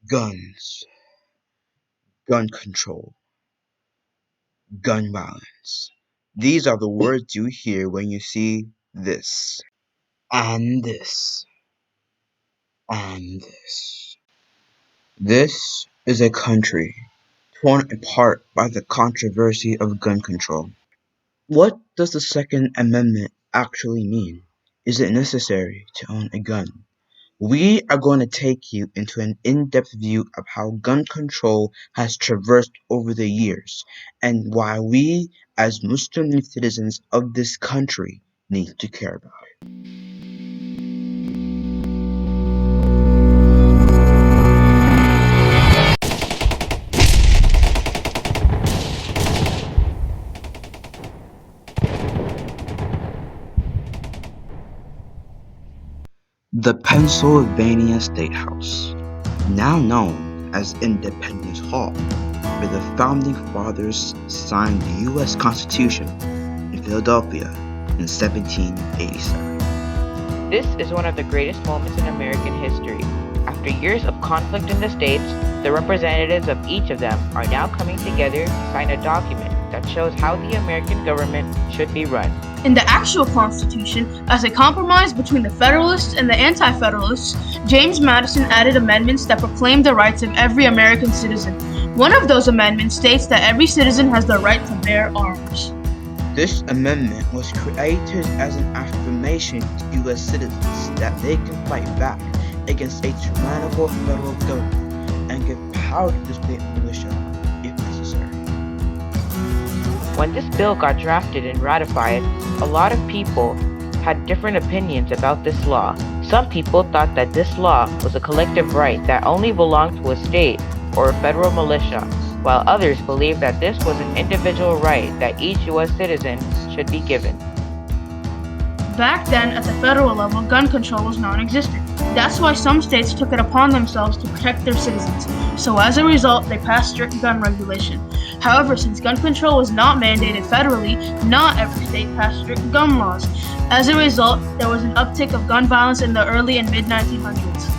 Guns, gun control, gun violence. These are the words you hear when you see this, and this, and this. This is a country torn apart by the controversy of gun control. What does the Second Amendment actually mean? Is it necessary to own a gun? We are going to take you into an in-depth view of how gun control has traversed over the years and why we, as Muslim citizens of this country, need to care about it. The Pennsylvania State House, now known as Independence Hall, where the Founding Fathers signed the U.S. Constitution in Philadelphia in 1787. This is one of the greatest moments in American history. After years of conflict in the states, the representatives of each of them are now coming together to sign a document that shows how the American government should be run. In the actual Constitution, as a compromise between the Federalists and the Anti-Federalists, James Madison added amendments that proclaimed the rights of every American citizen. One of those amendments states that every citizen has the right to bear arms. This amendment was created as an affirmation to U.S. citizens that they can fight back against a tyrannical federal government and give power to the state militia if necessary. When this bill got drafted and ratified, a lot of people had different opinions about this law. Some people thought that this law was a collective right that only belonged to a state or a federal militia, while others believed that this was an individual right that each U.S. citizen should be given. Back then, at the federal level, gun control was non-existent. That's why some states took it upon themselves to protect their citizens. So as a result, they passed strict gun regulation. However, since gun control was not mandated federally, not every state passed strict gun laws. As a result, there was an uptick of gun violence in the early and mid-1900s.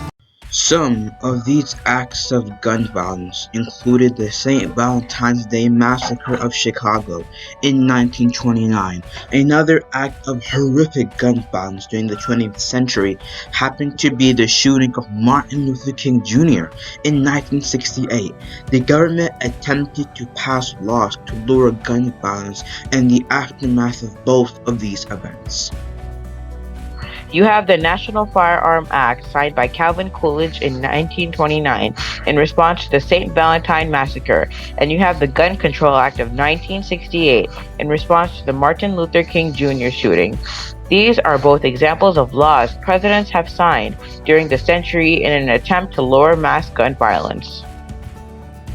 Some of these acts of gun violence included the St. Valentine's Day Massacre of Chicago in 1929. Another act of horrific gun violence during the 20th century happened to be the shooting of Martin Luther King Jr. in 1968. The government attempted to pass laws to lower gun violence in the aftermath of both of these events. You have the National Firearm Act signed by Calvin Coolidge in 1929 in response to the St. Valentine Massacre, and you have the Gun Control Act of 1968 in response to the Martin Luther King Jr. shooting. These are both examples of laws presidents have signed during the century in an attempt to lower mass gun violence.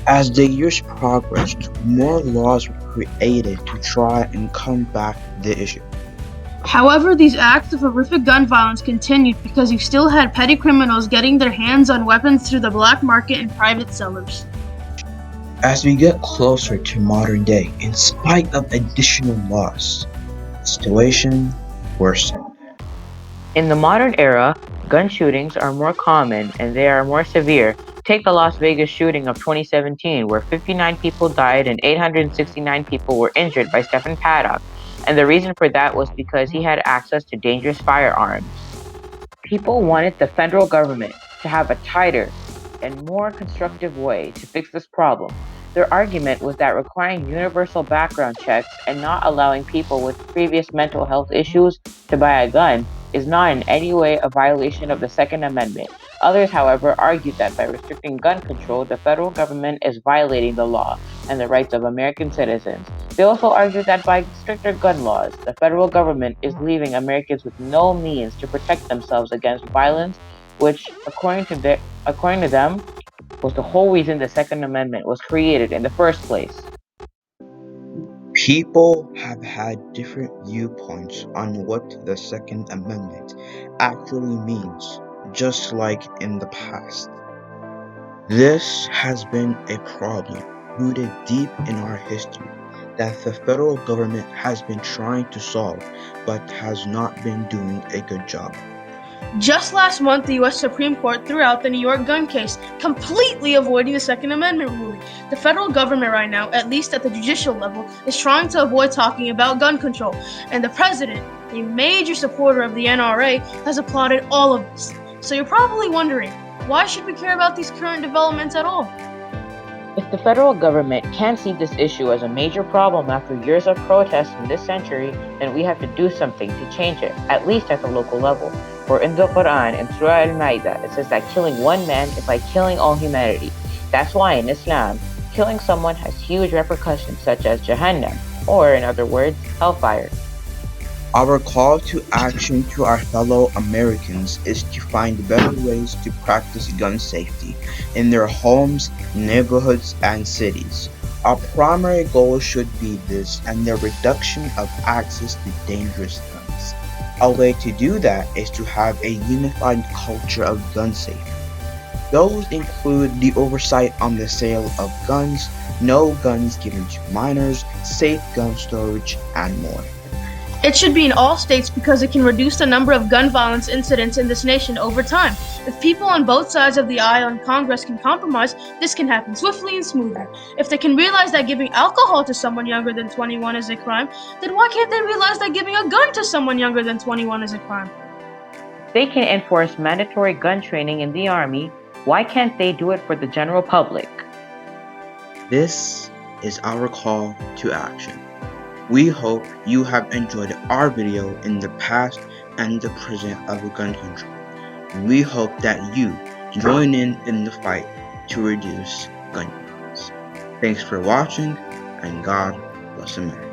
As the years progressed, more laws were created to try and combat the issue. However, these acts of horrific gun violence continued because you still had petty criminals getting their hands on weapons through the black market and private sellers. As we get closer to modern day, in spite of additional laws, the situation worsened. In the modern era, gun shootings are more common and they are more severe. Take the Las Vegas shooting of 2017, where 59 people died and 869 people were injured by Stephen Paddock. And the reason for that was because he had access to dangerous firearms. People wanted the federal government to have a tighter and more constructive way to fix this problem. Their argument was that requiring universal background checks and not allowing people with previous mental health issues to buy a gun is not in any way a violation of the Second Amendment. Others, however, argued that by restricting gun control, the federal government is violating the law and the rights of American citizens. They also argued that by stricter gun laws, the federal government is leaving Americans with no means to protect themselves against violence, which, according to them, was the whole reason the Second Amendment was created in the first place. People have had different viewpoints on what the Second Amendment actually means, just like in the past. This has been a problem rooted deep in our history that the federal government has been trying to solve but has not been doing a good job. Just last month, the U.S. Supreme Court threw out the New York gun case, completely avoiding the Second Amendment ruling. The federal government right now, at least at the judicial level, is trying to avoid talking about gun control. And the president, a major supporter of the NRA, has applauded all of this. So you're probably wondering, why should we care about these current developments at all? If the federal government can't see this issue as a major problem after years of protests in this century, then we have to do something to change it, at least at the local level. For in the Quran, in Surah Al-Ma'idah, it says that killing one man is like killing all humanity. That's why in Islam, killing someone has huge repercussions such as Jahannam, or in other words, hellfire. Our call to action to our fellow Americans is to find better ways to practice gun safety in their homes, neighborhoods, and cities. Our primary goal should be this and the reduction of access to dangerous guns. A way to do that is to have a unified culture of gun safety. Those include the oversight on the sale of guns, no guns given to minors, safe gun storage, and more. It should be in all states because it can reduce the number of gun violence incidents in this nation over time. If people on both sides of the aisle in Congress can compromise, this can happen swiftly and smoothly. If they can realize that giving alcohol to someone younger than 21 is a crime, then why can't they realize that giving a gun to someone younger than 21 is a crime? They can enforce mandatory gun training in the Army. Why can't they do it for the general public? This is our call to action. We hope you have enjoyed our video in the past and the present of gun control. We hope that you join in the fight to reduce gun violence. Thanks for watching, and God bless America.